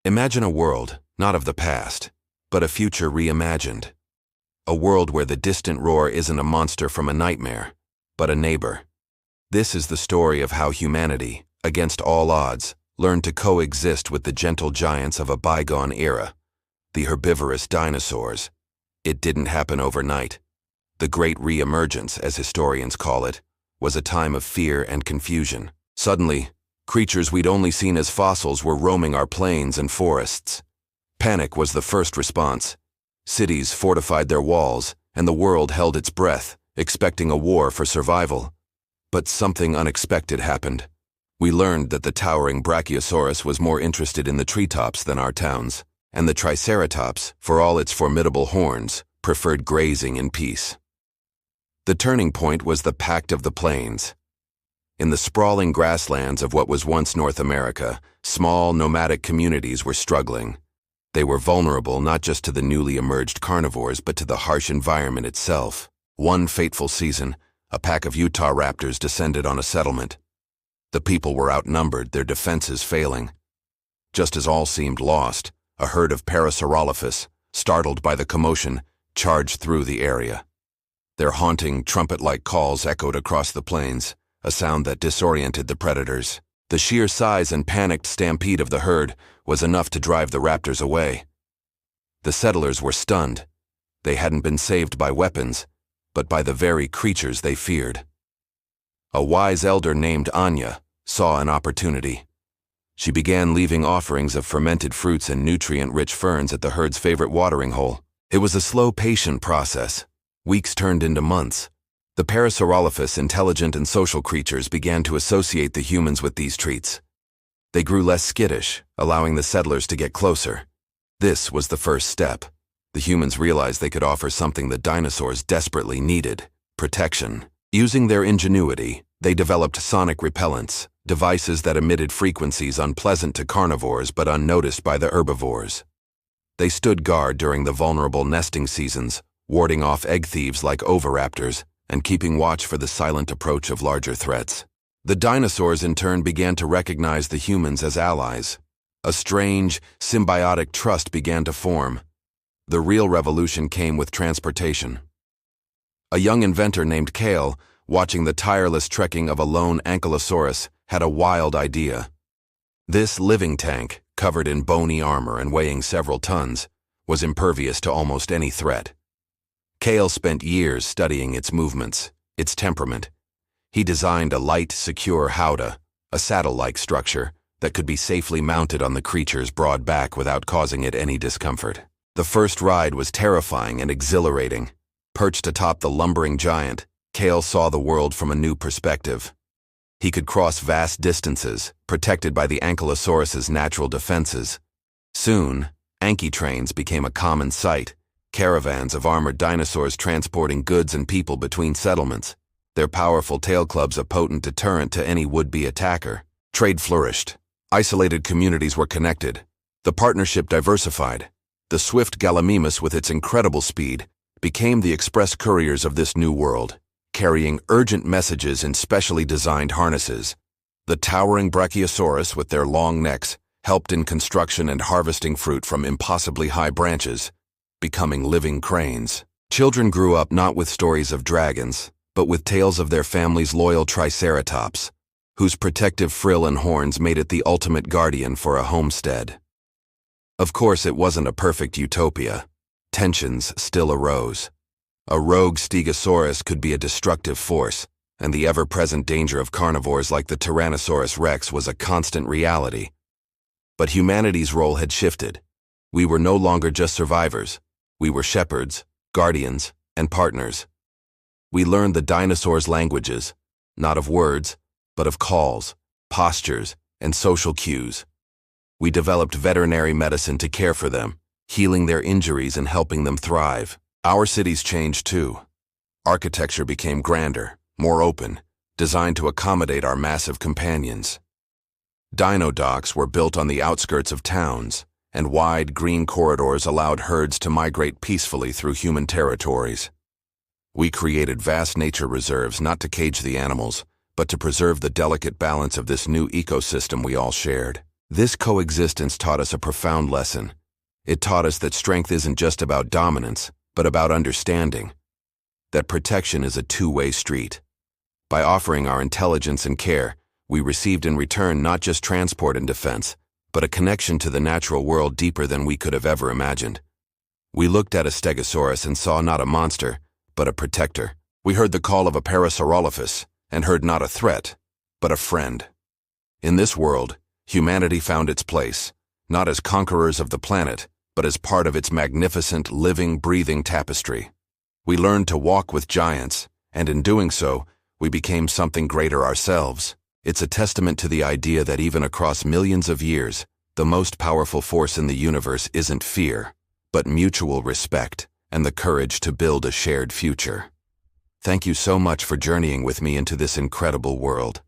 Imagine a world, not of the past, but a future reimagined. A world where the distant roar isn't a monster from a nightmare, but a neighbor. This is the story of how humanity, against all odds, learned to coexist with the gentle giants of a bygone era, the herbivorous dinosaurs. It didn't happen overnight. The Great Reemergence, as historians call it, was a time of fear and confusion. Suddenly, creatures we'd only seen as fossils were roaming our plains and forests. Panic was the first response. Cities fortified their walls, and the world held its breath, expecting a war for survival. But something unexpected happened. We learned that the towering Brachiosaurus was more interested in the treetops than our towns, and the Triceratops, for all its formidable horns, preferred grazing in peace. The turning point was the Pact of the Plains. In the sprawling grasslands of what was once North America, small nomadic communities were struggling. They were vulnerable not just to the newly emerged carnivores but to the harsh environment itself. One fateful season, a pack of Utah raptors descended on a settlement. The people were outnumbered, their defenses failing. Just as all seemed lost, a herd of Parasaurolophus, startled by the commotion, charged through the area. Their haunting, trumpet-like calls echoed across the plains, a sound that disoriented the predators. The sheer size and panicked stampede of the herd was enough to drive the raptors away. The settlers were stunned. They hadn't been saved by weapons, but by the very creatures they feared. A wise elder named Anya saw an opportunity. She began leaving offerings of fermented fruits and nutrient-rich ferns at the herd's favorite watering hole. It was a slow, patient process. Weeks turned into months. The Parasaurolophus, intelligent and social creatures, began to associate the humans with these treats. They grew less skittish, allowing the settlers to get closer. This was the first step. The humans realized they could offer something the dinosaurs desperately needed: protection. Using their ingenuity, they developed sonic repellents, devices that emitted frequencies unpleasant to carnivores but unnoticed by the herbivores. They stood guard during the vulnerable nesting seasons, warding off egg thieves like oviraptors and keeping watch for the silent approach of larger threats. The dinosaurs in turn began to recognize the humans as allies. A strange, symbiotic trust began to form. The real revolution came with transportation. A young inventor named Kale, watching the tireless trekking of a lone Ankylosaurus, had a wild idea. This living tank, covered in bony armor and weighing several tons, was impervious to almost any threat. Kale spent years studying its movements, its temperament. He designed a light, secure howdah, a saddle-like structure that could be safely mounted on the creature's broad back without causing it any discomfort. The first ride was terrifying and exhilarating. Perched atop the lumbering giant, Kale saw the world from a new perspective. He could cross vast distances, protected by the Ankylosaurus's natural defenses. Soon, Anky trains became a common sight, caravans of armored dinosaurs transporting goods and people between settlements, their powerful tail clubs a potent deterrent to any would-be attacker. Trade flourished. Isolated communities were connected. The partnership diversified. The swift Gallimimus, with its incredible speed, became the express couriers of this new world, carrying urgent messages in specially designed harnesses. The towering Brachiosaurus, with their long necks, helped in construction and harvesting fruit from impossibly high branches, becoming living cranes. Children grew up not with stories of dragons, but with tales of their family's loyal Triceratops, whose protective frill and horns made it the ultimate guardian for a homestead. Of course, it wasn't a perfect utopia. Tensions still arose. A rogue Stegosaurus could be a destructive force, and the ever-present danger of carnivores like the Tyrannosaurus rex was a constant reality. But humanity's role had shifted. We were no longer just survivors. We were shepherds, guardians, and partners. We learned the dinosaurs' languages, not of words, but of calls, postures, and social cues. We developed veterinary medicine to care for them, healing their injuries and helping them thrive. Our cities changed too. Architecture became grander, more open, designed to accommodate our massive companions. Dino docks were built on the outskirts of towns, and wide green corridors allowed herds to migrate peacefully through human territories. We created vast nature reserves not to cage the animals, but to preserve the delicate balance of this new ecosystem we all shared. This coexistence taught us a profound lesson. It taught us that strength isn't just about dominance, but about understanding. That protection is a two-way street. By offering our intelligence and care, we received in return not just transport and defense, but a connection to the natural world deeper than we could have ever imagined. We looked at a stegosaurus and saw not a monster, but a protector. We heard the call of a parasaurolophus and heard not a threat, but a friend. In this world, humanity found its place, not as conquerors of the planet, but as part of its magnificent, living, breathing tapestry. We learned to walk with giants, and in doing so, we became something greater ourselves. It's a testament to the idea that even across millions of years, the most powerful force in the universe isn't fear, but mutual respect and the courage to build a shared future. Thank you so much for journeying with me into this incredible world.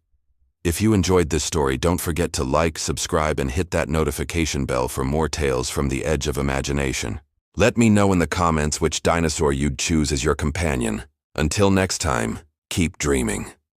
If you enjoyed this story, don't forget to like, subscribe, and hit that notification bell for more tales from the edge of imagination. Let me know in the comments which dinosaur you'd choose as your companion. Until next time, keep dreaming.